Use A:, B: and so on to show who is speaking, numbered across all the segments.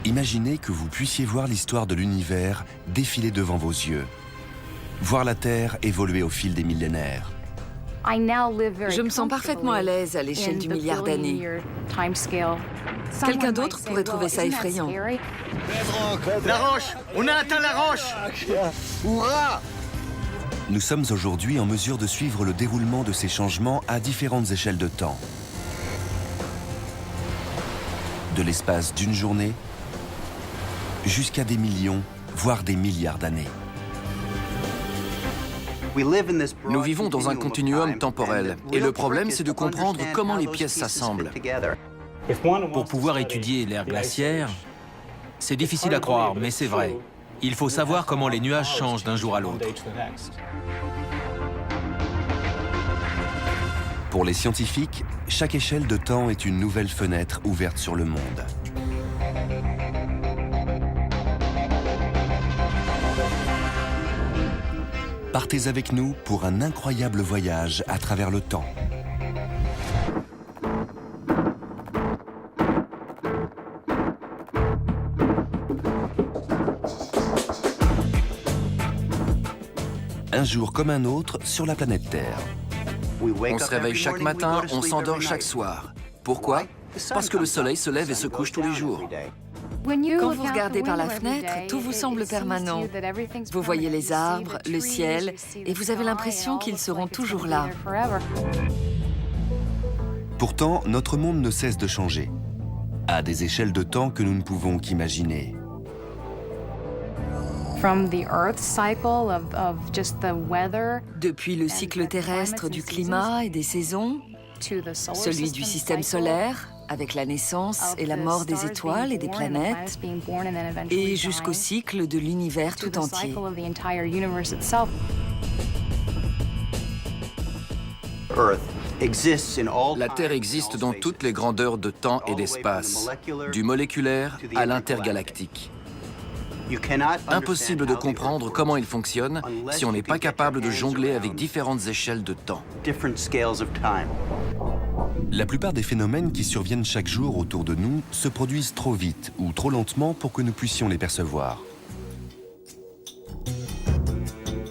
A: Imaginez que vous puissiez voir l'histoire de l'univers défiler devant vos yeux, voir la Terre évoluer au fil des millénaires.
B: Je me sens parfaitement à l'aise à l'échelle du milliard d'années. Quelqu'un d'autre pourrait trouver ça effrayant.
C: La roche! On a atteint la roche! Hurrah!
A: Nous sommes aujourd'hui en mesure de suivre le déroulement de ces changements à différentes échelles de temps. De l'espace d'une journée jusqu'à des millions, voire des milliards d'années.
D: Nous vivons dans un continuum temporel, et le problème, c'est de comprendre comment les pièces s'assemblent.
E: Pour pouvoir étudier l'ère glaciaire, c'est difficile à croire, mais c'est vrai. Il faut savoir comment les nuages changent d'un jour à l'autre.
A: Pour les scientifiques, chaque échelle de temps est une nouvelle fenêtre ouverte sur le monde. Partez avec nous pour un incroyable voyage à travers le temps. Un jour comme un autre sur la planète Terre.
D: On se réveille chaque matin, on s'endort chaque soir. Pourquoi? Parce que le soleil se lève et se couche tous les jours.
B: Quand vous regardez par la fenêtre, tout vous semble permanent. Vous voyez les arbres, le ciel, et vous avez l'impression qu'ils seront toujours là.
A: Pourtant, notre monde ne cesse de changer, à des échelles de temps que nous ne pouvons qu'imaginer.
B: Depuis le cycle terrestre du climat et des saisons, celui du système solaire, avec la naissance et la mort des étoiles et des planètes, et jusqu'au cycle de l'univers tout entier.
D: La Terre existe dans toutes les grandeurs de temps et d'espace, du moléculaire à l'intergalactique. Impossible de comprendre comment il fonctionne si on n'est pas capable de jongler avec différentes échelles de temps.
A: La plupart des phénomènes qui surviennent chaque jour autour de nous se produisent trop vite ou trop lentement pour que nous puissions les percevoir.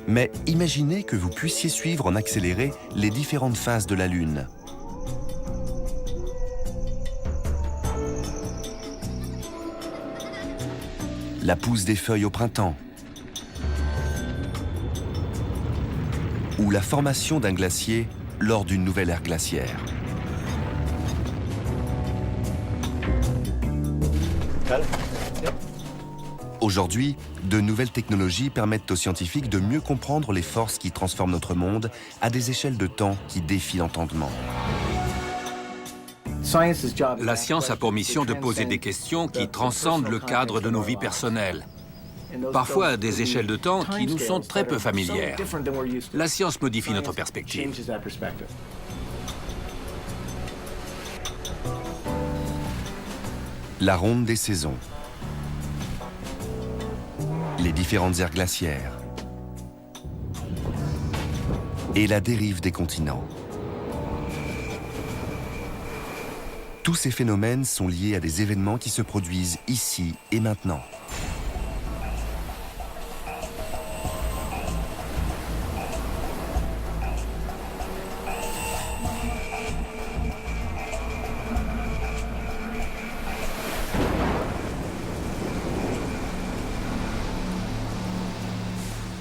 A: Mais imaginez que vous puissiez suivre en accéléré les différentes phases de la Lune. La pousse des feuilles au printemps. Ou la formation d'un glacier lors d'une nouvelle ère glaciaire. Aujourd'hui, de nouvelles technologies permettent aux scientifiques de mieux comprendre les forces qui transforment notre monde à des échelles de temps qui défient l'entendement.
E: La science a pour mission de poser des questions qui transcendent le cadre de nos vies personnelles. Parfois à des échelles de temps qui nous sont très peu familières. La science modifie notre perspective.
A: La ronde des saisons. Les différentes ères glaciaires. Et la dérive des continents. Tous ces phénomènes sont liés à des événements qui se produisent ici et maintenant.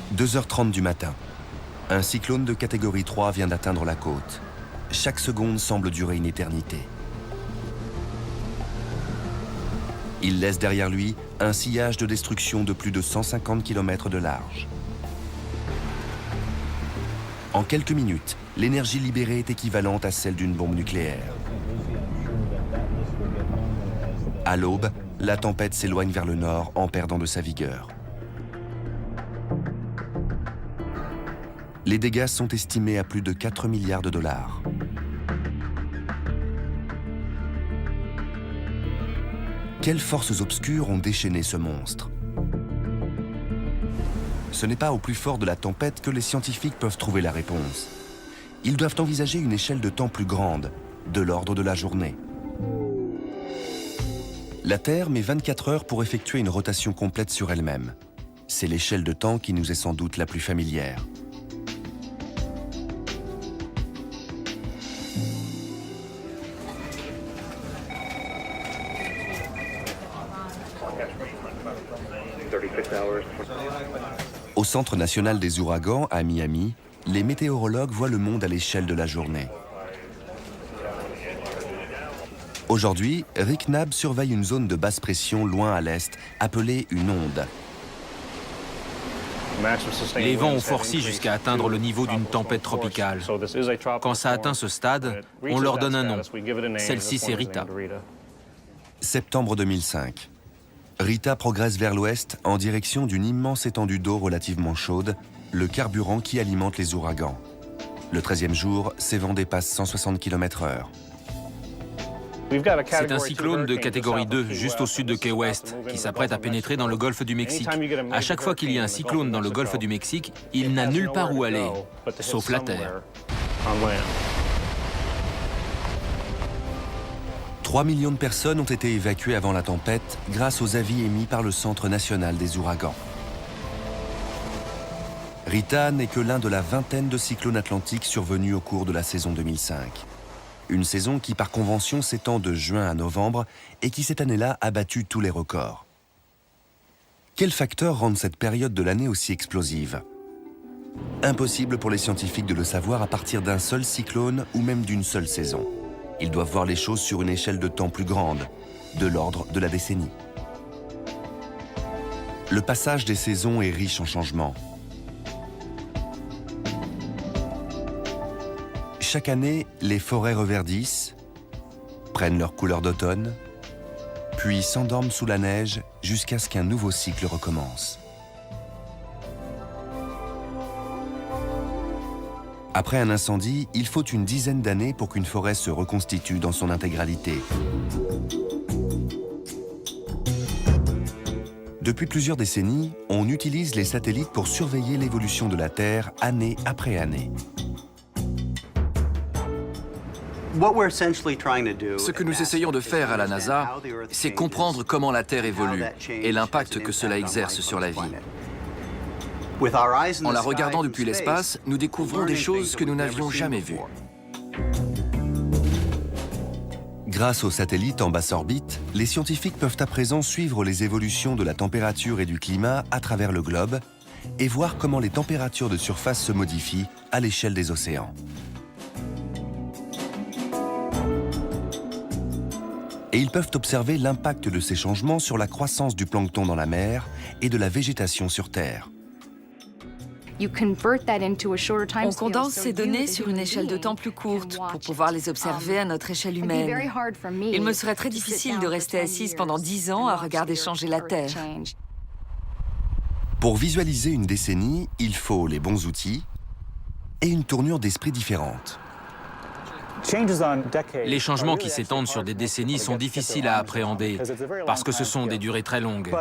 A: « 2h30 du matin. Un cyclone de catégorie 3 vient d'atteindre la côte. Chaque seconde semble durer une éternité. Il laisse derrière lui un sillage de destruction de plus de 150 km de large. En quelques minutes, l'énergie libérée est équivalente à celle d'une bombe nucléaire. À l'aube, la tempête s'éloigne vers le nord en perdant de sa vigueur. Les dégâts sont estimés à plus de 4 milliards de dollars. Quelles forces obscures ont déchaîné ce monstre? Ce n'est pas au plus fort de la tempête que les scientifiques peuvent trouver la réponse. Ils doivent envisager une échelle de temps plus grande, de l'ordre de la journée. La Terre met 24 heures pour effectuer une rotation complète sur elle-même. C'est l'échelle de temps qui nous est sans doute la plus familière. Au Centre national des ouragans, à Miami, les météorologues voient le monde à l'échelle de la journée. Aujourd'hui, Rick Knabb surveille une zone de basse pression loin à l'est, appelée une onde.
F: Les vents ont forci jusqu'à atteindre le niveau d'une tempête tropicale. Quand ça atteint ce stade, on leur donne un nom. Celle-ci, c'est Rita.
A: Septembre 2005. Rita progresse vers l'ouest en direction d'une immense étendue d'eau relativement chaude, le carburant qui alimente les ouragans. Le 13e jour, ces vents dépassent 160 km/h.
F: C'est un cyclone de catégorie 2, juste au sud de Key West, qui s'apprête à pénétrer dans le golfe du Mexique. À chaque fois qu'il y a un cyclone dans le golfe du Mexique, il n'a nulle part où aller, sauf la terre.
A: 3 millions de personnes ont été évacuées avant la tempête grâce aux avis émis par le Centre national des ouragans. Rita n'est que l'un de la vingtaine de cyclones atlantiques survenus au cours de la saison 2005. Une saison qui, par convention, s'étend de juin à novembre et qui, cette année-là, a battu tous les records. Quels facteurs rendent cette période de l'année aussi explosive? Impossible pour les scientifiques de le savoir à partir d'un seul cyclone ou même d'une seule saison. Ils doivent voir les choses sur une échelle de temps plus grande, de l'ordre de la décennie. Le passage des saisons est riche en changements. Chaque année, les forêts reverdissent, prennent leur couleur d'automne, puis s'endorment sous la neige jusqu'à ce qu'un nouveau cycle recommence. Après un incendie, il faut une dizaine d'années pour qu'une forêt se reconstitue dans son intégralité. Depuis plusieurs décennies, on utilise les satellites pour surveiller l'évolution de la Terre année après année.
D: Ce que nous essayons de faire à la NASA, c'est comprendre comment la Terre évolue et l'impact que cela exerce sur la vie. En la regardant depuis l'espace, nous découvrons des choses que nous n'avions jamais vues.
A: Grâce aux satellites en basse orbite, les scientifiques peuvent à présent suivre les évolutions de la température et du climat à travers le globe et voir comment les températures de surface se modifient à l'échelle des océans. Et ils peuvent observer l'impact de ces changements sur la croissance du plancton dans la mer et de la végétation sur Terre.
B: On condense ces données sur une échelle de temps plus courte pour pouvoir les observer à notre échelle humaine. Il me serait très difficile de rester assise pendant 10 ans à regarder changer la Terre.
A: Pour visualiser une décennie, il faut les bons outils et une tournure d'esprit différente.
F: Les changements qui s'étendent sur des décennies sont difficiles à appréhender parce que ce sont des durées très longues.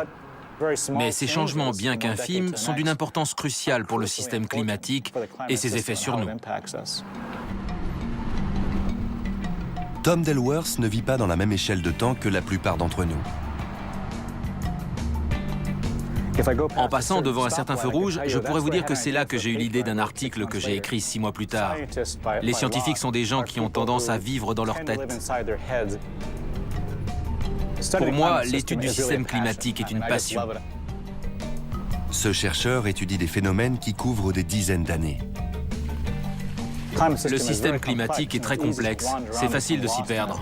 F: Mais ces changements, bien qu'infimes, sont d'une importance cruciale pour le système climatique et ses effets sur nous.
A: Tom Delworth ne vit pas dans la même échelle de temps que la plupart d'entre nous.
F: En passant devant un certain feu rouge, je pourrais vous dire que c'est là que j'ai eu l'idée d'un article que j'ai écrit 6 mois plus tard. Les scientifiques sont des gens qui ont tendance à vivre dans leur tête. Pour moi, l'étude du système climatique est une passion.
A: Ce chercheur étudie des phénomènes qui couvrent des dizaines d'années.
F: Le système climatique est très complexe. C'est facile de s'y perdre.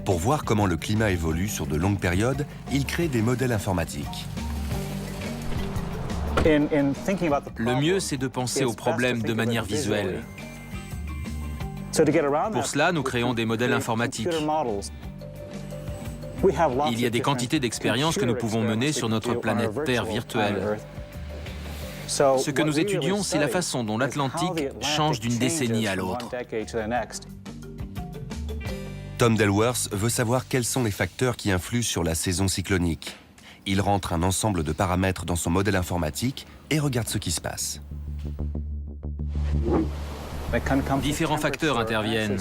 A: Pour voir comment le climat évolue sur de longues périodes, il crée des modèles informatiques.
F: Le mieux, c'est de penser aux problèmes de manière visuelle. Pour cela, nous créons des modèles informatiques. Il y a des quantités d'expériences que nous pouvons mener sur notre planète Terre virtuelle. Ce que nous étudions, c'est la façon dont l'Atlantique change d'une décennie à l'autre.
A: Tom Delworth veut savoir quels sont les facteurs qui influent sur la saison cyclonique. Il rentre un ensemble de paramètres dans son modèle informatique et regarde ce qui se passe.
F: Différents facteurs interviennent.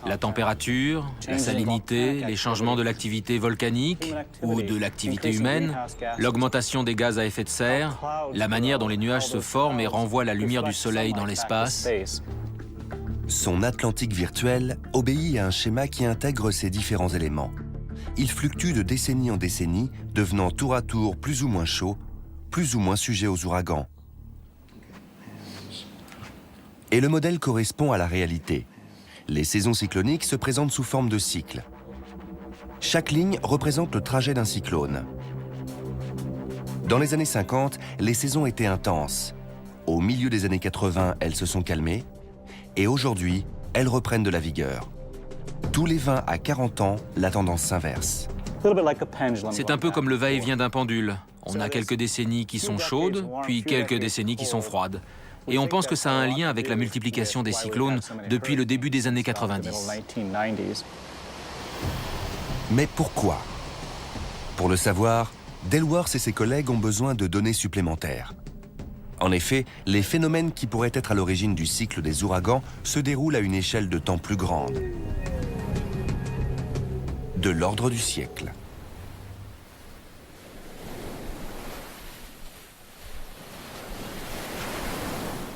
F: La température, la salinité, les changements de l'activité volcanique ou de l'activité humaine, l'augmentation des gaz à effet de serre, la manière dont les nuages se forment et renvoient la lumière du soleil dans l'espace.
A: Son Atlantique virtuel obéit à un schéma qui intègre ces différents éléments. Il fluctue de décennie en décennie, devenant tour à tour plus ou moins chaud, plus ou moins sujet aux ouragans. Et le modèle correspond à la réalité. Les saisons cycloniques se présentent sous forme de cycles. Chaque ligne représente le trajet d'un cyclone. Dans les années 50, les saisons étaient intenses. Au milieu des années 80, elles se sont calmées. Et aujourd'hui, elles reprennent de la vigueur. Tous les 20 à 40 ans, la tendance s'inverse.
F: C'est un peu comme le va-et-vient d'un pendule. On a quelques décennies qui sont chaudes, puis quelques décennies qui sont froides. Et on pense que ça a un lien avec la multiplication des cyclones depuis le début des années 90.
A: Mais pourquoi? Pour le savoir, Delworth et ses collègues ont besoin de données supplémentaires. En effet, les phénomènes qui pourraient être à l'origine du cycle des ouragans se déroulent à une échelle de temps plus grande. De l'ordre du siècle.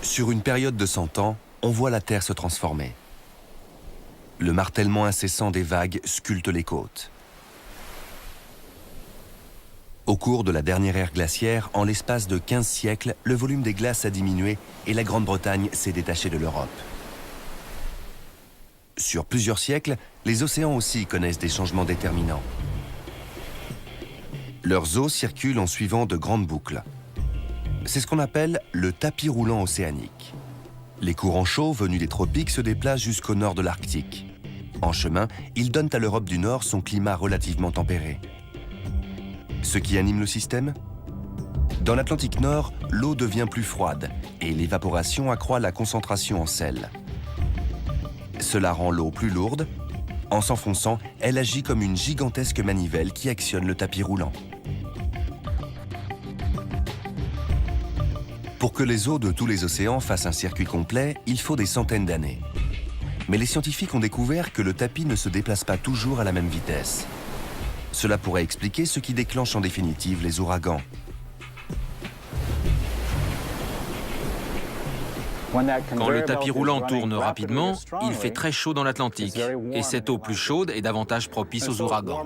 A: Sur une période de 100 ans, on voit la Terre se transformer. Le martèlement incessant des vagues sculpte les côtes. Au cours de la dernière ère glaciaire, en l'espace de 15 siècles, le volume des glaces a diminué et la Grande-Bretagne s'est détachée de l'Europe. Sur plusieurs siècles, les océans aussi connaissent des changements déterminants. Leurs eaux circulent en suivant de grandes boucles. C'est ce qu'on appelle le tapis roulant océanique. Les courants chauds venus des tropiques se déplacent jusqu'au nord de l'Arctique. En chemin, ils donnent à l'Europe du Nord son climat relativement tempéré. Ce qui anime le système? Dans l'Atlantique Nord, l'eau devient plus froide et l'évaporation accroît la concentration en sel. Cela rend l'eau plus lourde. En s'enfonçant, elle agit comme une gigantesque manivelle qui actionne le tapis roulant. Pour que les eaux de tous les océans fassent un circuit complet, il faut des centaines d'années. Mais les scientifiques ont découvert que le tapis ne se déplace pas toujours à la même vitesse. Cela pourrait expliquer ce qui déclenche en définitive les ouragans.
F: Quand le tapis roulant tourne rapidement, il fait très chaud dans l'Atlantique. Et cette eau plus chaude est davantage propice aux ouragans.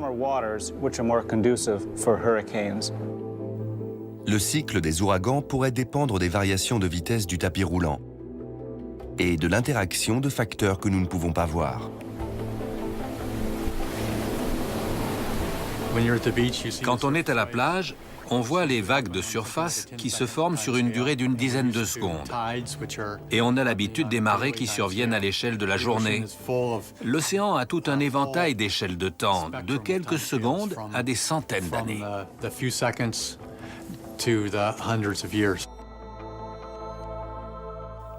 A: Le cycle des ouragans pourrait dépendre des variations de vitesse du tapis roulant et de l'interaction de facteurs que nous ne pouvons pas voir.
E: Quand on est à la plage, on voit les vagues de surface qui se forment sur une durée d'une dizaine de secondes. Et on a l'habitude des marées qui surviennent à l'échelle de la journée. L'océan a tout un éventail d'échelles de temps, de quelques secondes à des centaines d'années.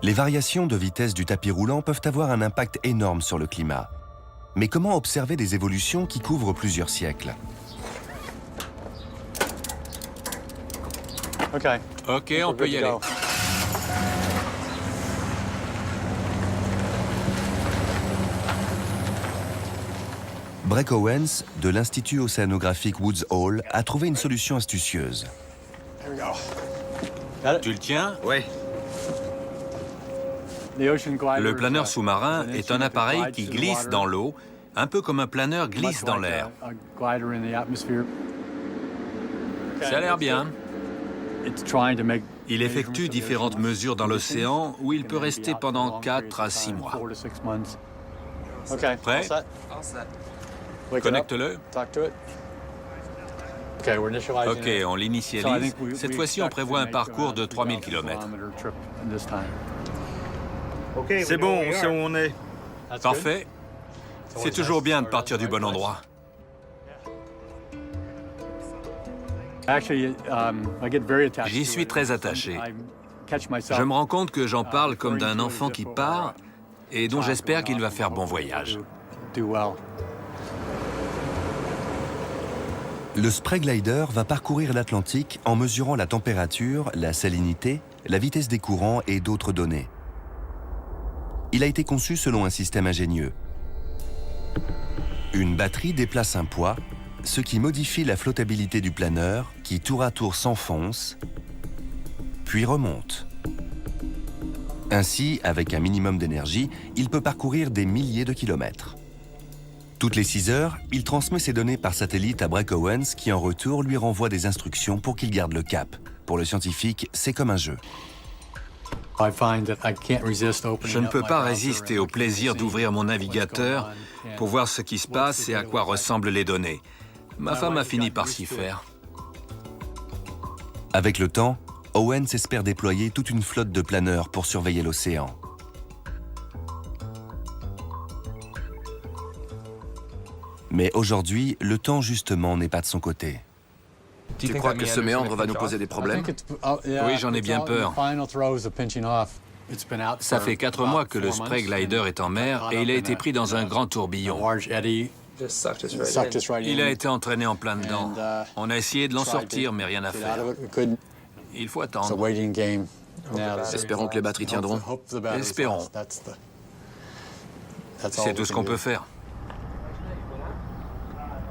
A: Les variations de vitesse du tapis roulant peuvent avoir un impact énorme sur le climat. Mais comment observer des évolutions qui couvrent plusieurs siècles?
E: Ok, on peut y aller.
A: Breck Owens, de l'Institut océanographique Woods Hole, a trouvé une solution astucieuse.
E: Tu le tiens?
C: Ouais.
E: Le planeur sous-marin est un appareil qui glisse dans l'eau, un peu comme un planeur glisse dans l'air. Ça a l'air bien. Il effectue différentes mesures dans l'océan où il peut rester pendant 4 à 6 mois. Prêt? Connecte-le. Ok, on l'initialise. Cette fois-ci, on prévoit un parcours de 3000 km.
C: C'est bon, on sait où on est.
E: Parfait. C'est toujours bien de partir du bon endroit. J'y suis très attaché. Je me rends compte que j'en parle comme d'un enfant qui part et dont j'espère qu'il va faire bon voyage.
A: Le Spray Glider va parcourir l'Atlantique en mesurant la température, la salinité, la vitesse des courants et d'autres données. Il a été conçu selon un système ingénieux. Une batterie déplace un poids, ce qui modifie la flottabilité du planeur qui tour à tour s'enfonce, puis remonte. Ainsi, avec un minimum d'énergie, il peut parcourir des milliers de kilomètres. Toutes les 6 heures, il transmet ses données par satellite à Breck Owens qui en retour lui renvoie des instructions pour qu'il garde le cap. Pour le scientifique, c'est comme un jeu.
E: Je ne peux pas résister au plaisir d'ouvrir mon navigateur pour voir ce qui se passe et à quoi ressemblent les données. Ma femme a fini par s'y faire.
A: Avec le temps, Owens espère déployer toute une flotte de planeurs pour surveiller l'océan. Mais aujourd'hui, le temps justement n'est pas de son côté.
D: Tu crois que ce méandre va nous poser des problèmes?
E: Oui, j'en ai bien peur. Ça fait 4 mois que le Spray Glider est en mer et il a été pris dans un grand tourbillon. Il a été entraîné en plein dedans. On a essayé de l'en sortir, mais rien à faire. Il faut attendre.
D: Espérons que les batteries tiendront.
E: Espérons. C'est tout ce qu'on peut faire.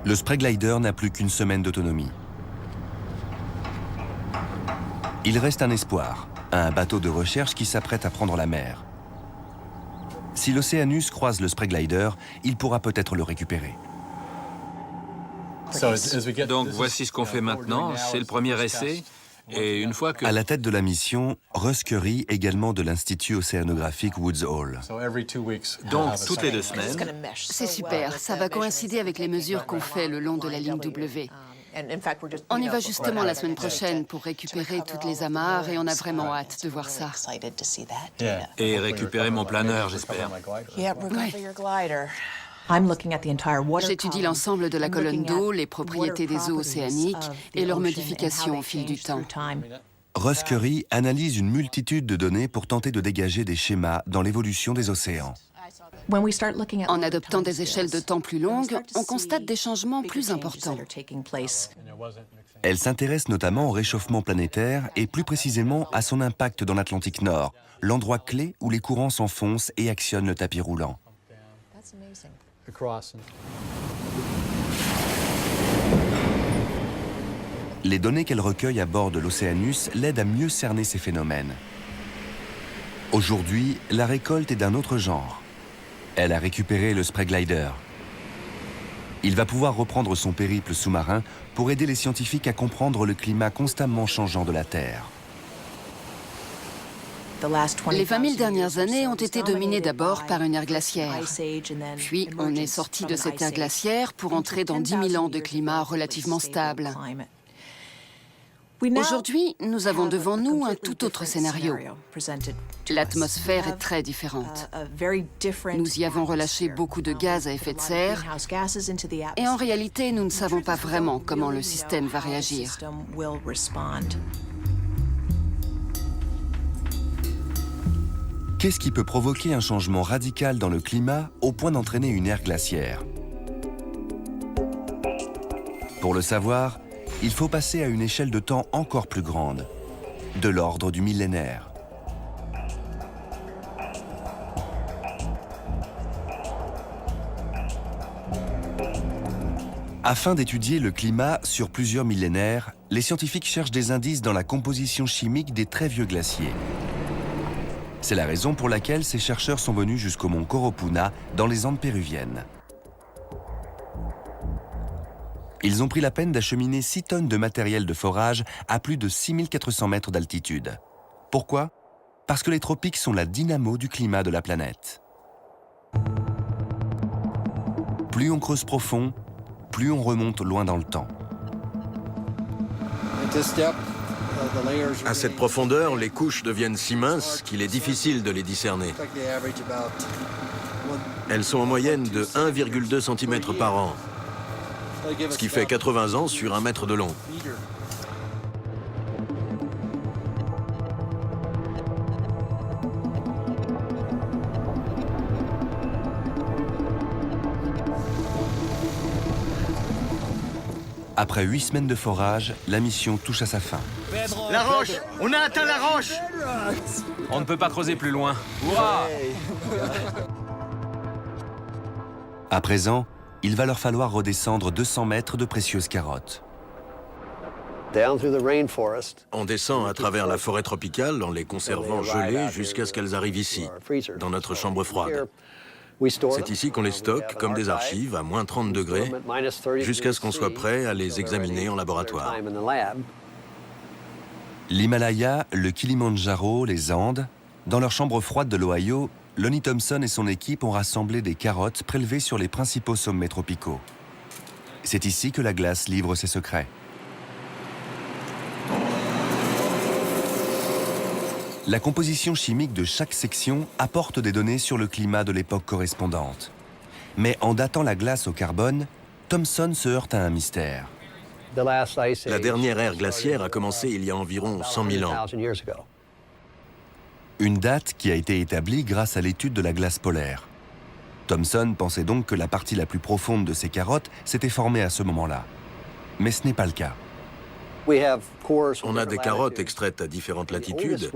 A: Le Spray Glider n'a plus qu'une semaine d'autonomie. Il reste un espoir, un bateau de recherche qui s'apprête à prendre la mer. Si l'Océanus croise le Spray Glider, il pourra peut-être le récupérer.
E: Donc voici ce qu'on fait maintenant, c'est le premier essai. Et une fois que...
A: À la tête de la mission, Russ Curry, également de l'Institut océanographique Woods Hole.
E: Donc toutes les 2 semaines,
G: C'est super, ça va coïncider avec les mesures qu'on fait le long de la ligne W. On y va justement la semaine prochaine pour récupérer toutes les amarres et on a vraiment hâte de voir ça.
E: et récupérer mon planeur, j'espère.
G: J'étudie l'ensemble de la colonne d'eau, les propriétés des eaux océaniques et leurs modifications au fil du temps.
A: Russ Curry analyse une multitude de données pour tenter de dégager des schémas dans l'évolution des océans.
G: En adoptant des échelles de temps plus longues, on constate des changements plus importants.
A: Elle s'intéresse notamment au réchauffement planétaire et plus précisément à son impact dans l'Atlantique Nord, l'endroit clé où les courants s'enfoncent et actionnent le tapis roulant. Les données qu'elle recueille à bord de l'Océanus l'aident à mieux cerner ces phénomènes. Aujourd'hui, la récolte est d'un autre genre. Elle a récupéré le Spray Glider. Il va pouvoir reprendre son périple sous-marin pour aider les scientifiques à comprendre le climat constamment changeant de la Terre.
G: Les 20 000 dernières années ont été dominées d'abord par une ère glaciaire. Puis on est sorti de cette ère glaciaire pour entrer dans 10 000 ans de climat relativement stable. Aujourd'hui, nous avons devant nous un tout autre scénario. L'atmosphère est très différente. Nous y avons relâché beaucoup de gaz à effet de serre et en réalité, nous ne savons pas vraiment comment le système va réagir.
A: Qu'est-ce qui peut provoquer un changement radical dans le climat au point d'entraîner une ère glaciaire? Pour le savoir, il faut passer à une échelle de temps encore plus grande, de l'ordre du millénaire. Afin d'étudier le climat sur plusieurs millénaires, les scientifiques cherchent des indices dans la composition chimique des très vieux glaciers. C'est la raison pour laquelle ces chercheurs sont venus jusqu'au mont Coropuna, dans les Andes péruviennes. Ils ont pris la peine d'acheminer 6 tonnes de matériel de forage à plus de 6400 mètres d'altitude. Pourquoi? Parce que les tropiques sont la dynamo du climat de la planète. Plus on creuse profond, plus on remonte loin dans le temps.
H: À cette profondeur, les couches deviennent si minces qu'il est difficile de les discerner. Elles sont en moyenne de 1,2 cm par an, ce qui fait 80 ans sur 1 mètre de long.
A: Après 8 semaines de forage, la mission touche à sa fin.
C: La roche! On a atteint la roche!
F: On ne peut pas creuser plus loin. Hurrah!
A: À présent, il va leur falloir redescendre 200 mètres de précieuses carottes.
H: On descend à travers la forêt tropicale en les conservant gelées jusqu'à ce qu'elles arrivent ici, dans notre chambre froide. C'est ici qu'on les stocke comme des archives à moins 30 degrés, jusqu'à ce qu'on soit prêt à les examiner en laboratoire.
A: L'Himalaya, le Kilimandjaro, les Andes, dans leur chambre froide de l'Ohio, Lonnie Thompson et son équipe ont rassemblé des carottes prélevées sur les principaux sommets tropicaux. C'est ici que la glace livre ses secrets. La composition chimique de chaque section apporte des données sur le climat de l'époque correspondante. Mais en datant la glace au carbone, Thompson se heurte à un mystère.
H: La dernière ère glaciaire a commencé il y a environ 100 000 ans.
A: Une date qui a été établie grâce à l'étude de la glace polaire. Thompson pensait donc que la partie la plus profonde de ces carottes s'était formée à ce moment-là. Mais ce n'est pas le cas.
H: On a des carottes extraites à différentes latitudes,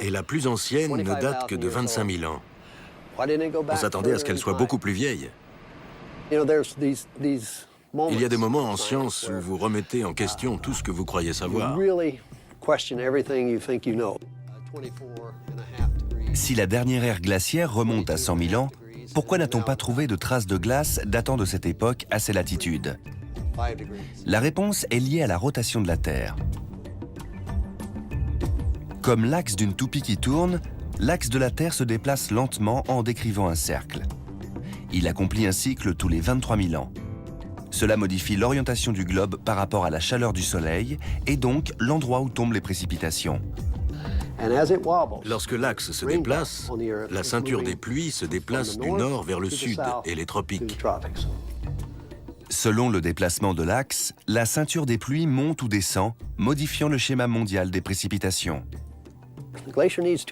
H: et la plus ancienne ne date que de 25 000 ans. On s'attendait à ce qu'elle soit beaucoup plus vieille. Il y a des moments en science où vous remettez en question tout ce que vous croyez savoir.
A: Si la dernière ère glaciaire remonte à 100 000 ans, pourquoi n'a-t-on pas trouvé de traces de glace datant de cette époque à ces latitudes? La réponse est liée à la rotation de la Terre. Comme l'axe d'une toupie qui tourne, l'axe de la Terre se déplace lentement en décrivant un cercle. Il accomplit un cycle tous les 23 000 ans. Cela modifie l'orientation du globe par rapport à la chaleur du Soleil et donc l'endroit où tombent les précipitations.
H: Lorsque l'axe se déplace, la ceinture des pluies se déplace du nord vers le sud et les tropiques.
A: Selon le déplacement de l'axe, la ceinture des pluies monte ou descend, modifiant le schéma mondial des précipitations.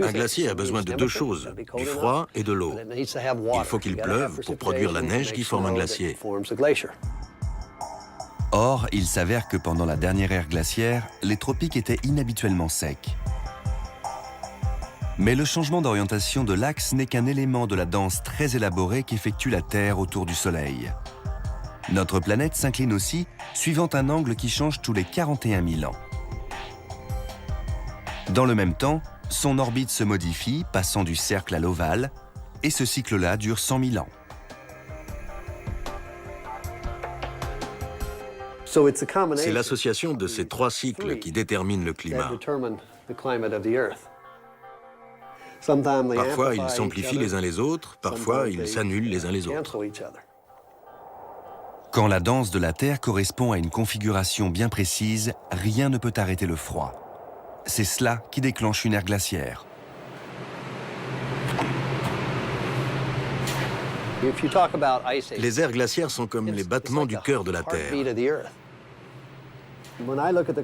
H: Un glacier a besoin de deux choses, du froid et de l'eau. Il faut qu'il pleuve pour produire la neige qui forme un glacier.
A: Or, il s'avère que pendant la dernière ère glaciaire, les tropiques étaient inhabituellement secs. Mais le changement d'orientation de l'axe n'est qu'un élément de la danse très élaborée qu'effectue la Terre autour du Soleil. Notre planète s'incline aussi, suivant un angle qui change tous les 41 000 ans. Dans le même temps, son orbite se modifie, passant du cercle à l'ovale, et ce cycle-là dure 100 000 ans.
H: C'est l'association de ces trois cycles qui détermine le climat. Parfois, ils s'amplifient les uns les autres, parfois, ils s'annulent les uns les autres.
A: Quand la danse de la Terre correspond à une configuration bien précise, rien ne peut arrêter le froid. C'est cela qui déclenche une ère glaciaire.
H: Les ères glaciaires sont comme les battements du cœur de la Terre.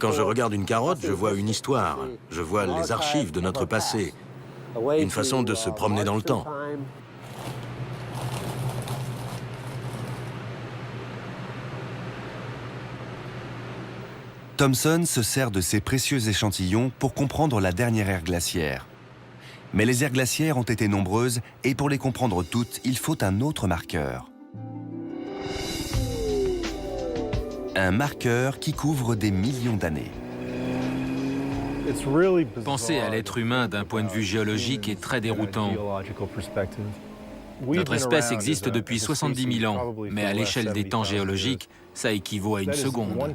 H: Quand je regarde une carotte, je vois une histoire, je vois les archives de notre passé, une façon de se promener dans le temps.
A: Thompson se sert de ces précieux échantillons pour comprendre la dernière ère glaciaire. Mais les ères glaciaires ont été nombreuses et pour les comprendre toutes, il faut un autre marqueur. Un marqueur qui couvre des millions d'années.
F: Penser à l'être humain d'un point de vue géologique est très déroutant. Notre espèce existe depuis 70 000 ans, mais à l'échelle des temps géologiques, ça équivaut à une seconde.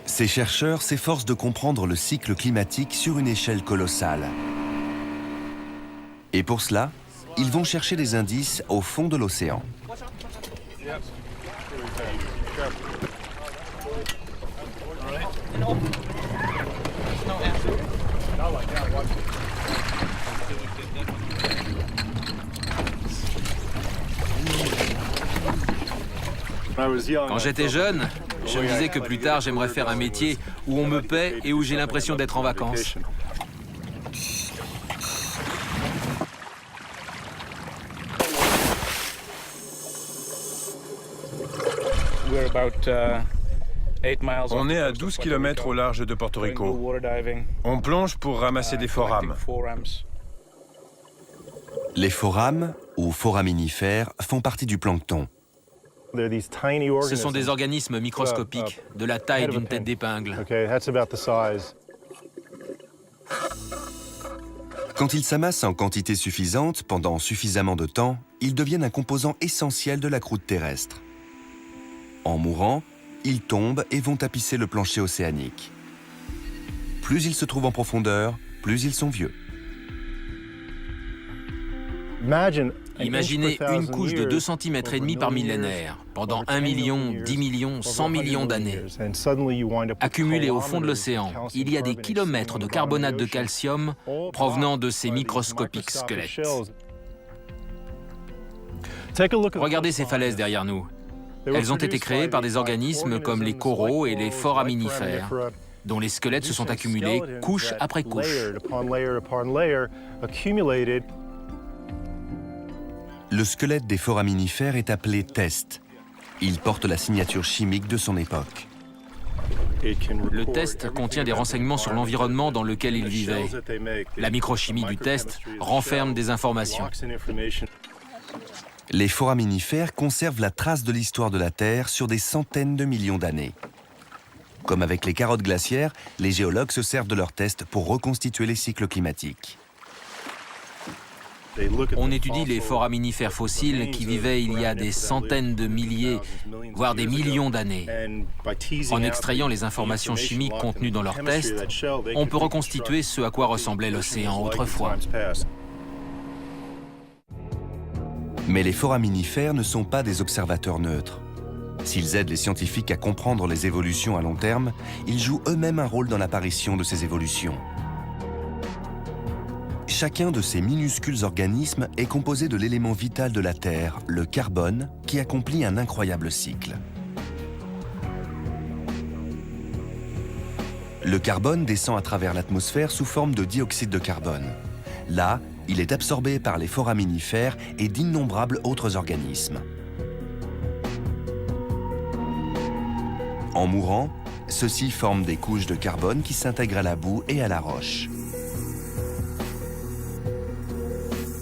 A: Ces chercheurs s'efforcent de comprendre le cycle climatique sur une échelle colossale. Et pour cela, ils vont chercher des indices au fond de l'océan.
F: Quand j'étais jeune, je me disais que plus tard, j'aimerais faire un métier où on me paie et où j'ai l'impression d'être en vacances.
I: On est à 12 km au large de Porto Rico. On plonge pour ramasser des forames.
A: Les forames, ou foraminifères, font partie du plancton.
F: Ce sont des organismes microscopiques, de la taille d'une tête d'épingle.
A: Quand ils s'amassent en quantité suffisante pendant suffisamment de temps, ils deviennent un composant essentiel de la croûte terrestre. En mourant, ils tombent et vont tapisser le plancher océanique. Plus ils se trouvent en profondeur, plus ils sont vieux.
F: Imaginez une couche de 2,5 cm par millénaire, pendant 1 million, 10 millions, 100 millions d'années. Accumulés au fond de l'océan, il y a des kilomètres de carbonate de calcium provenant de ces microscopiques squelettes. Regardez ces falaises derrière nous. Elles ont été créées par des organismes comme les coraux et les foraminifères, dont les squelettes se sont accumulés couche après couche.
A: Le squelette des foraminifères est appelé test. Il porte la signature chimique de son époque.
F: Le test contient des renseignements sur l'environnement dans lequel il vivait. La microchimie du test renferme des informations.
A: Les foraminifères conservent la trace de l'histoire de la Terre sur des centaines de millions d'années. Comme avec les carottes glaciaires, les géologues se servent de leurs tests pour reconstituer les cycles climatiques.
F: On étudie les foraminifères fossiles qui vivaient il y a des centaines de milliers, voire des millions d'années. En extrayant les informations chimiques contenues dans leurs tests, on peut reconstituer ce à quoi ressemblait l'océan autrefois.
A: Mais les foraminifères ne sont pas des observateurs neutres. S'ils aident les scientifiques à comprendre les évolutions à long terme, ils jouent eux-mêmes un rôle dans l'apparition de ces évolutions. Chacun de ces minuscules organismes est composé de l'élément vital de la Terre, le carbone, qui accomplit un incroyable cycle. Le carbone descend à travers l'atmosphère sous forme de dioxyde de carbone. Là, il est absorbé par les foraminifères et d'innombrables autres organismes. En mourant, ceux-ci forment des couches de carbone qui s'intègrent à la boue et à la roche.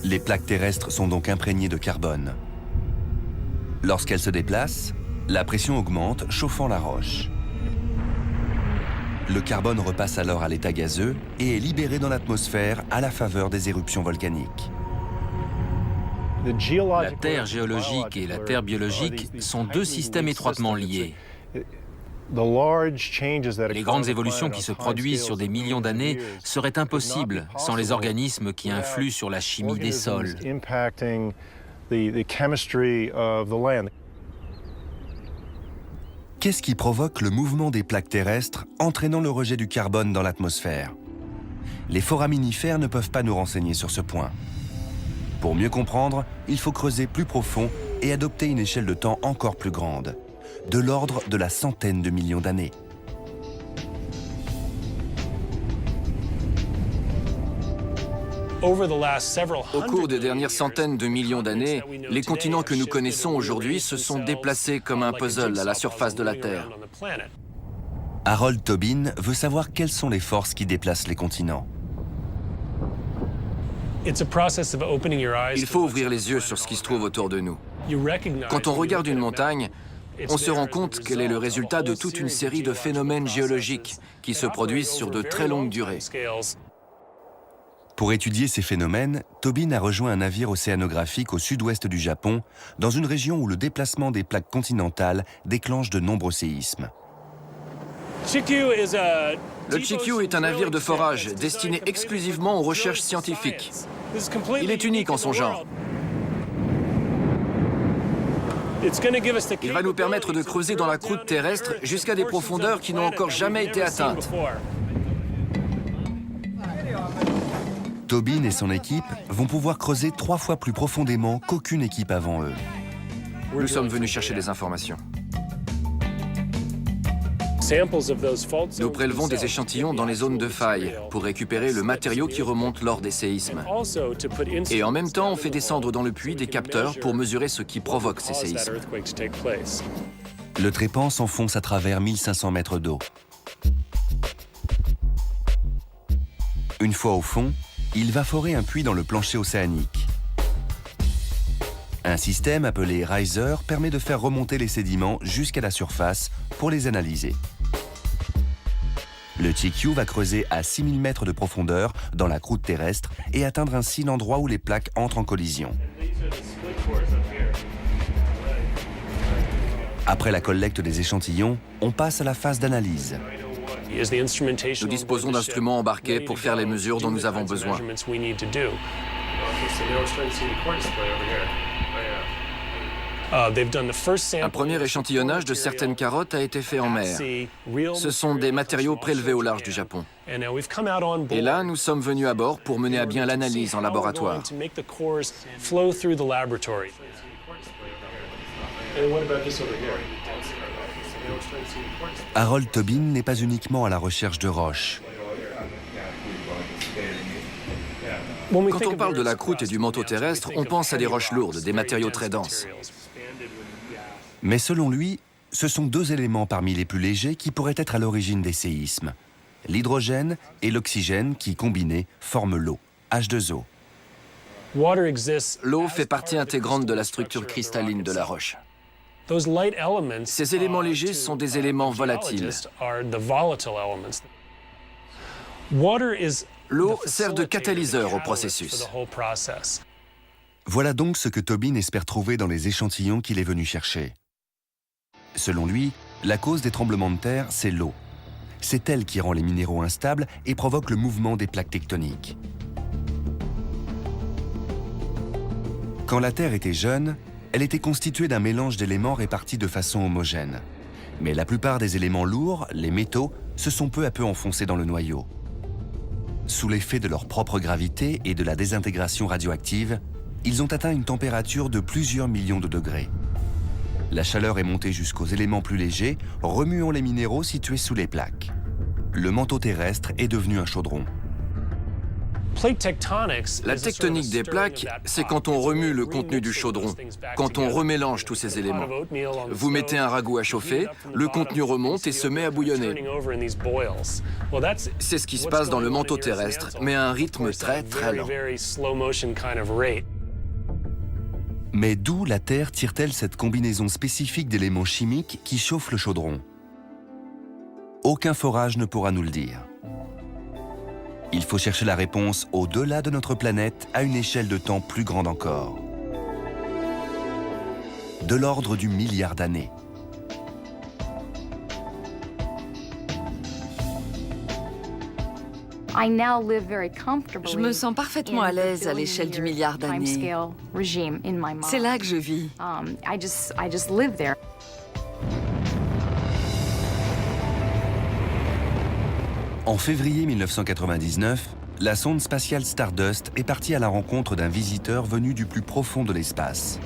A: Les plaques terrestres sont donc imprégnées de carbone. Lorsqu'elles se déplacent, la pression augmente, chauffant la roche. Le carbone repasse alors à l'état gazeux et est libéré dans l'atmosphère à la faveur des éruptions volcaniques.
F: La Terre géologique et la Terre biologique sont deux systèmes étroitement liés. Les grandes évolutions qui se produisent sur des millions d'années seraient impossibles sans les organismes qui influent sur la chimie des sols.
A: Qu'est-ce qui provoque le mouvement des plaques terrestres entraînant le rejet du carbone dans l'atmosphère? Les foraminifères ne peuvent pas nous renseigner sur ce point. Pour mieux comprendre, il faut creuser plus profond et adopter une échelle de temps encore plus grande, de l'ordre de la centaine de millions d'années.
D: Au cours des dernières centaines de millions d'années, les continents que nous connaissons aujourd'hui se sont déplacés comme un puzzle à la surface de la Terre.
A: Harold Tobin veut savoir quelles sont les forces qui déplacent les continents.
D: Il faut ouvrir les yeux sur ce qui se trouve autour de nous. Quand on regarde une montagne, on se rend compte qu'elle est le résultat de toute une série de phénomènes géologiques qui se produisent sur de très longues durées.
A: Pour étudier ces phénomènes, Tobin a rejoint un navire océanographique au sud-ouest du Japon, dans une région où le déplacement des plaques continentales déclenche de nombreux séismes.
D: Le Chikyu est un navire de forage destiné exclusivement aux recherches scientifiques. Il est unique en son genre. Il va nous permettre de creuser dans la croûte terrestre jusqu'à des profondeurs qui n'ont encore jamais été atteintes.
A: Tobin et son équipe vont pouvoir creuser 3 fois plus profondément qu'aucune équipe avant eux.
D: Nous sommes venus chercher des informations. Nous prélevons des échantillons dans les zones de faille pour récupérer le matériau qui remonte lors des séismes. Et en même temps, on fait descendre dans le puits des capteurs pour mesurer ce qui provoque ces séismes.
A: Le trépan s'enfonce à travers 1500 mètres d'eau. Une fois au fond, il va forer un puits dans le plancher océanique. Un système appelé riser permet de faire remonter les sédiments jusqu'à la surface pour les analyser. Le TICU va creuser à 6000 mètres de profondeur dans la croûte terrestre et atteindre ainsi l'endroit où les plaques entrent en collision. Après la collecte des échantillons, on passe à la phase d'analyse.
D: Nous disposons d'instruments embarqués pour faire les mesures dont nous avons besoin. Un premier échantillonnage de certaines carottes a été fait en mer. Ce sont des matériaux prélevés au large du Japon. Et là, nous sommes venus à bord pour mener à bien l'analyse en laboratoire.
A: Harold Tobin n'est pas uniquement à la recherche de roches.
D: Quand on parle de la croûte et du manteau terrestre, on pense à des roches lourdes, des matériaux très denses.
A: Mais selon lui, ce sont deux éléments parmi les plus légers qui pourraient être à l'origine des séismes. L'hydrogène et l'oxygène qui, combinés, forment l'eau, H2O.
D: L'eau fait partie intégrante de la structure cristalline de la roche. Ces éléments légers sont des éléments volatiles. L'eau sert de catalyseur au processus.
A: Voilà donc ce que Tobin espère trouver dans les échantillons qu'il est venu chercher. Selon lui, la cause des tremblements de terre, c'est l'eau. C'est elle qui rend les minéraux instables et provoque le mouvement des plaques tectoniques. Quand la Terre était jeune, elle était constituée d'un mélange d'éléments répartis de façon homogène. Mais la plupart des éléments lourds, les métaux, se sont peu à peu enfoncés dans le noyau. Sous l'effet de leur propre gravité et de la désintégration radioactive, ils ont atteint une température de plusieurs millions de degrés. La chaleur est montée jusqu'aux éléments plus légers, remuant les minéraux situés sous les plaques. Le manteau terrestre est devenu un chaudron.
D: La tectonique des plaques, c'est quand on remue le contenu du chaudron, quand on remélange tous ces éléments. Vous mettez un ragoût à chauffer, le contenu remonte et se met à bouillonner. C'est ce qui se passe dans le manteau terrestre, mais à un rythme très très lent.
A: Mais d'où la Terre tire-t-elle cette combinaison spécifique d'éléments chimiques qui chauffent le chaudron? Aucun forage ne pourra nous le dire. Il faut chercher la réponse au-delà de notre planète à une échelle de temps plus grande encore. De l'ordre du milliard d'années.
B: Je me sens parfaitement à l'aise à l'échelle du milliard d'années. C'est là que je vis.
A: En février 1999, la sonde spatiale Stardust est partie à la rencontre d'un visiteur venu du plus profond de l'espace.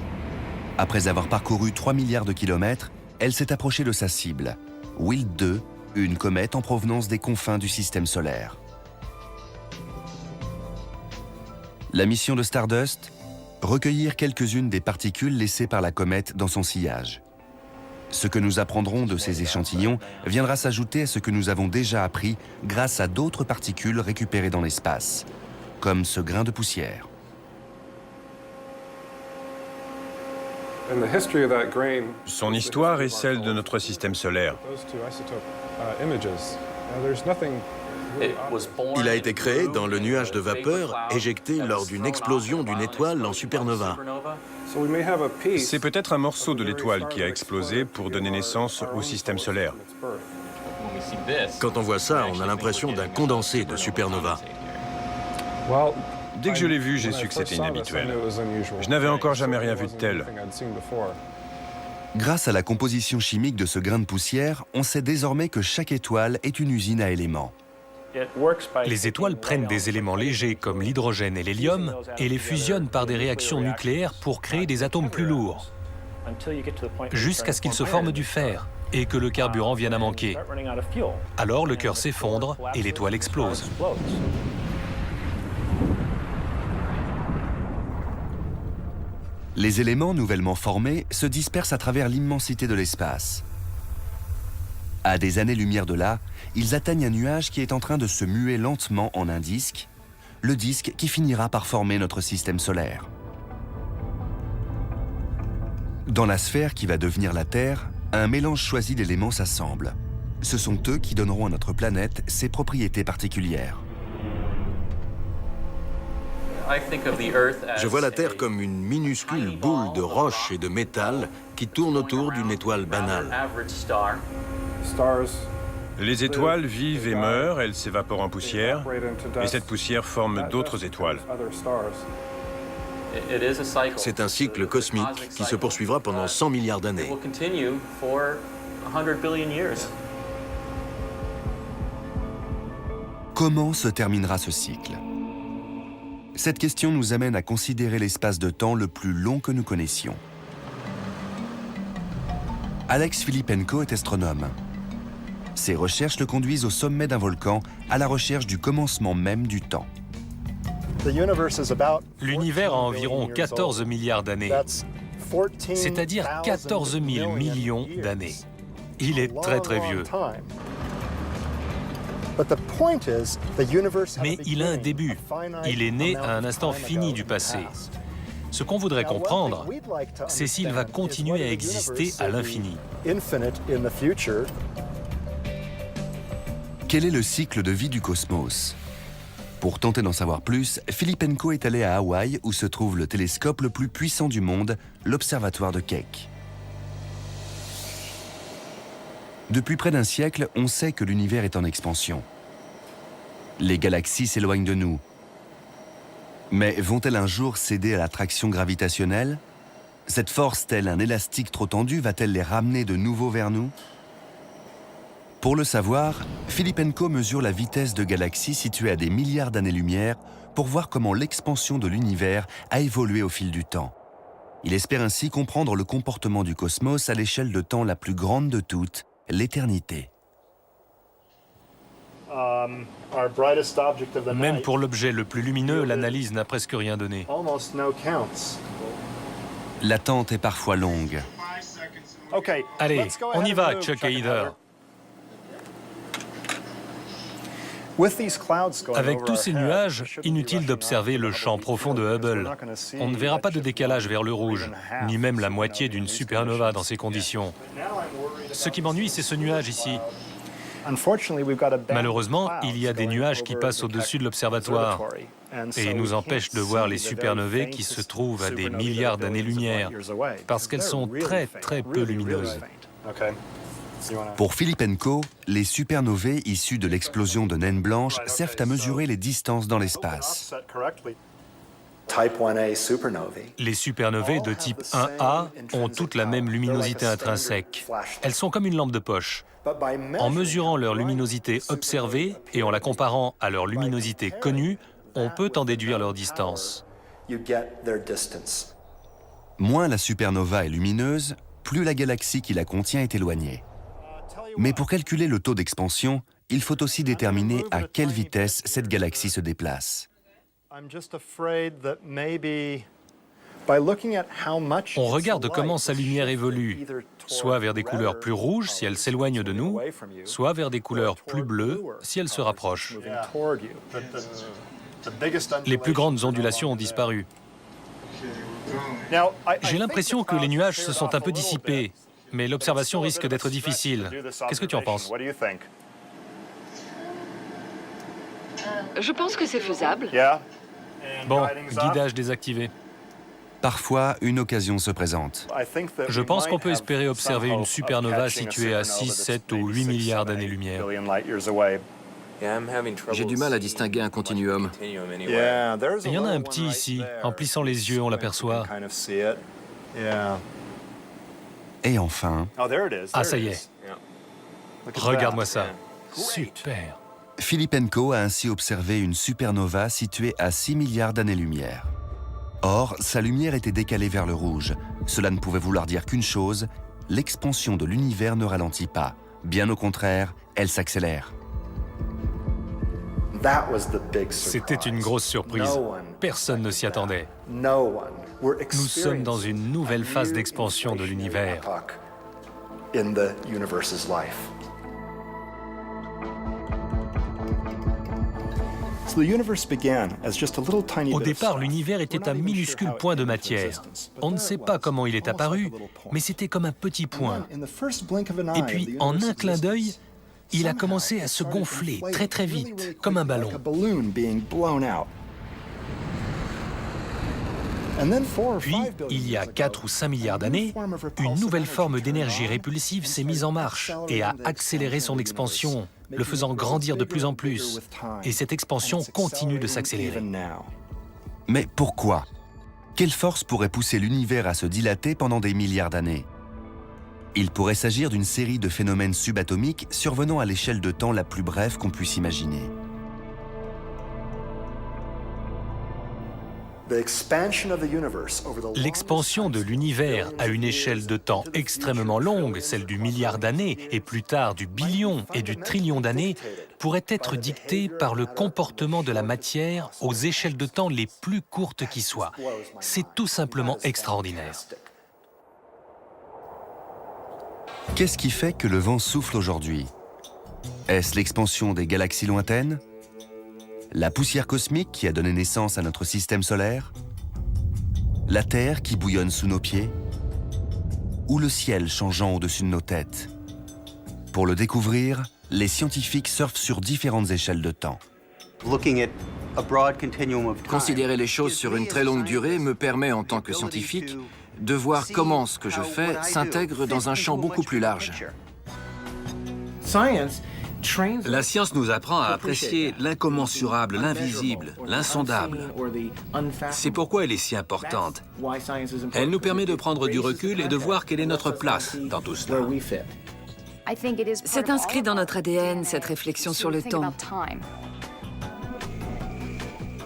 A: Après avoir parcouru 3 milliards de kilomètres, elle s'est approchée de sa cible, Wild 2, une comète en provenance des confins du système solaire. La mission de Stardust, recueillir quelques-unes des particules laissées par la comète dans son sillage. Ce que nous apprendrons de ces échantillons viendra s'ajouter à ce que nous avons déjà appris grâce à d'autres particules récupérées dans l'espace, comme ce grain de poussière.
I: Son histoire est celle de notre système solaire.
H: Il a été créé dans le nuage de vapeur éjecté lors d'une explosion d'une étoile en supernova.
I: C'est peut-être un morceau de l'étoile qui a explosé pour donner naissance au système solaire.
H: Quand on voit ça, on a l'impression d'un condensé de supernova.
I: Dès que je l'ai vu, j'ai su que c'était inhabituel. Je n'avais encore jamais rien vu de tel.
A: Grâce à la composition chimique de ce grain de poussière, on sait désormais que chaque étoile est une usine à éléments.
J: Les étoiles prennent des éléments légers comme l'hydrogène et l'hélium et les fusionnent par des réactions nucléaires pour créer des atomes plus lourds, jusqu'à ce qu'ils se forment du fer et que le carburant vienne à manquer. Alors le cœur s'effondre et l'étoile explose.
A: Les éléments nouvellement formés se dispersent à travers l'immensité de l'espace. À des années-lumière de là, ils atteignent un nuage qui est en train de se muer lentement en un disque, le disque qui finira par former notre système solaire. Dans la sphère qui va devenir la Terre, un mélange choisi d'éléments s'assemble. Ce sont eux qui donneront à notre planète ses propriétés particulières.
H: Je vois la Terre comme une minuscule boule de roche et de métal qui tourne autour d'une étoile banale.
I: Les étoiles vivent et meurent, elles s'évaporent en poussière, et cette poussière forme d'autres étoiles.
H: C'est un cycle cosmique qui se poursuivra pendant 100 milliards d'années.
A: Comment se terminera ce cycle? Cette question nous amène à considérer l'espace de temps le plus long que nous connaissions. Alex Filippenko est astronome. Ses recherches le conduisent au sommet d'un volcan, à la recherche du commencement même du temps.
J: L'univers a environ 14 milliards d'années, c'est-à-dire 14 000 millions d'années. Il est très très vieux. Mais il a un début. Il est né à un instant fini du passé. Ce qu'on voudrait comprendre, c'est s'il va continuer à exister à l'infini.
A: Quel est le cycle de vie du cosmos? Pour tenter d'en savoir plus, Filippenko est allé à Hawaï où se trouve le télescope le plus puissant du monde, l'observatoire de Keck. Depuis près d'un siècle, on sait que l'univers est en expansion. Les galaxies s'éloignent de nous. Mais vont-elles un jour céder à l'attraction gravitationnelle? Cette force, telle un élastique trop tendu, va-t-elle les ramener de nouveau vers nous? Pour le savoir, Filippenko mesure la vitesse de galaxies situées à des milliards d'années-lumière pour voir comment l'expansion de l'univers a évolué au fil du temps. Il espère ainsi comprendre le comportement du cosmos à l'échelle de temps la plus grande de toutes, l'éternité.
J: Même pour l'objet le plus lumineux, l'analyse n'a presque rien donné.
A: L'attente est parfois longue.
J: Allez, on y va, Chuck et Heather. Avec tous ces nuages, inutile d'observer le champ profond de Hubble. On ne verra pas de décalage vers le rouge, ni même la moitié d'une supernova dans ces conditions. Ce qui m'ennuie, c'est ce nuage ici. Malheureusement, il y a des nuages qui passent au-dessus de l'observatoire et nous empêchent de voir les supernovae qui se trouvent à des milliards d'années-lumière, parce qu'elles sont très très peu lumineuses.
A: Pour Filippenko, les supernovae issues de l'explosion de naines blanches servent à mesurer les distances dans l'espace.
J: Les supernovae de type 1A ont toutes la même luminosité intrinsèque. Elles sont comme une lampe de poche. En mesurant leur luminosité observée et en la comparant à leur luminosité connue, on peut en déduire leur distance.
A: Moins la supernova est lumineuse, plus la galaxie qui la contient est éloignée. Mais pour calculer le taux d'expansion, il faut aussi déterminer à quelle vitesse cette galaxie se déplace.
J: On regarde comment sa lumière évolue, soit vers des couleurs plus rouges si elle s'éloigne de nous, soit vers des couleurs plus bleues si elle se rapproche. Les plus grandes ondulations ont disparu. J'ai l'impression que les nuages se sont un peu dissipés, mais l'observation risque d'être difficile. Qu'est-ce que tu en penses?
B: Je pense que c'est faisable.
J: Bon, guidage désactivé.
A: Parfois, une occasion se présente.
J: Je pense qu'on peut espérer observer une supernova située à 6, 7 ou 8 milliards d'années-lumière.
D: J'ai du mal à distinguer un continuum.
J: Il y en a un petit ici. En plissant les yeux, on l'aperçoit.
A: Et enfin...
J: Ah, ça y est. Regarde-moi ça. Super.
A: Filippenko a ainsi observé une supernova située à 6 milliards d'années-lumière. Or, sa lumière était décalée vers le rouge. Cela ne pouvait vouloir dire qu'une chose, l'expansion de l'univers ne ralentit pas. Bien au contraire, elle s'accélère.
J: C'était une grosse surprise. Personne ne s'y attendait. Nous sommes dans une nouvelle phase d'expansion de l'univers. Au départ, l'univers était un minuscule point de matière. On ne sait pas comment il est apparu, mais c'était comme un petit point. Et puis, en un clin d'œil, il a commencé à se gonfler très très vite, comme un ballon. Puis, il y a 4 ou 5 milliards d'années, une nouvelle forme d'énergie répulsive s'est mise en marche et a accéléré son expansion, le faisant grandir de plus en plus. Et cette expansion continue de s'accélérer.
A: Mais pourquoi? Quelle force pourrait pousser l'univers à se dilater pendant des milliards d'années? Il pourrait s'agir d'une série de phénomènes subatomiques survenant à l'échelle de temps la plus brève qu'on puisse imaginer.
J: L'expansion de l'univers à une échelle de temps extrêmement longue, celle du milliard d'années, et plus tard du billion et du trillion d'années, pourrait être dictée par le comportement de la matière aux échelles de temps les plus courtes qui soient. C'est tout simplement extraordinaire.
A: Qu'est-ce qui fait que le vent souffle aujourd'hui? Est-ce l'expansion des galaxies lointaines? La poussière cosmique qui a donné naissance à notre système solaire? La Terre qui bouillonne sous nos pieds? Ou le ciel changeant au-dessus de nos têtes? Pour le découvrir, les scientifiques surfent sur différentes échelles de temps.
D: Considérer les choses sur une très longue durée me permet, en tant que scientifique, de voir comment ce que je fais s'intègre dans un champ beaucoup plus large.
E: La science nous apprend à apprécier l'incommensurable, l'invisible, l'insondable. C'est pourquoi elle est si importante. Elle nous permet de prendre du recul et de voir quelle est notre place dans tout cela.
B: C'est inscrit dans notre ADN, cette réflexion sur le temps.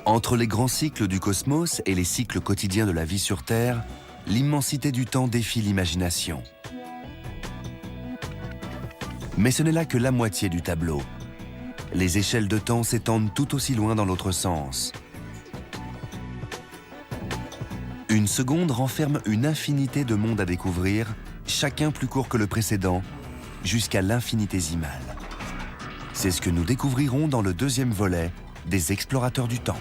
A: Entre les grands cycles du cosmos et les cycles quotidiens de la vie sur Terre, l'immensité du temps défie l'imagination. Mais ce n'est là que la moitié du tableau. Les échelles de temps s'étendent tout aussi loin dans l'autre sens. Une seconde renferme une infinité de mondes à découvrir, chacun plus court que le précédent, jusqu'à l'infinitésimal. C'est ce que nous découvrirons dans le deuxième volet des Explorateurs du temps.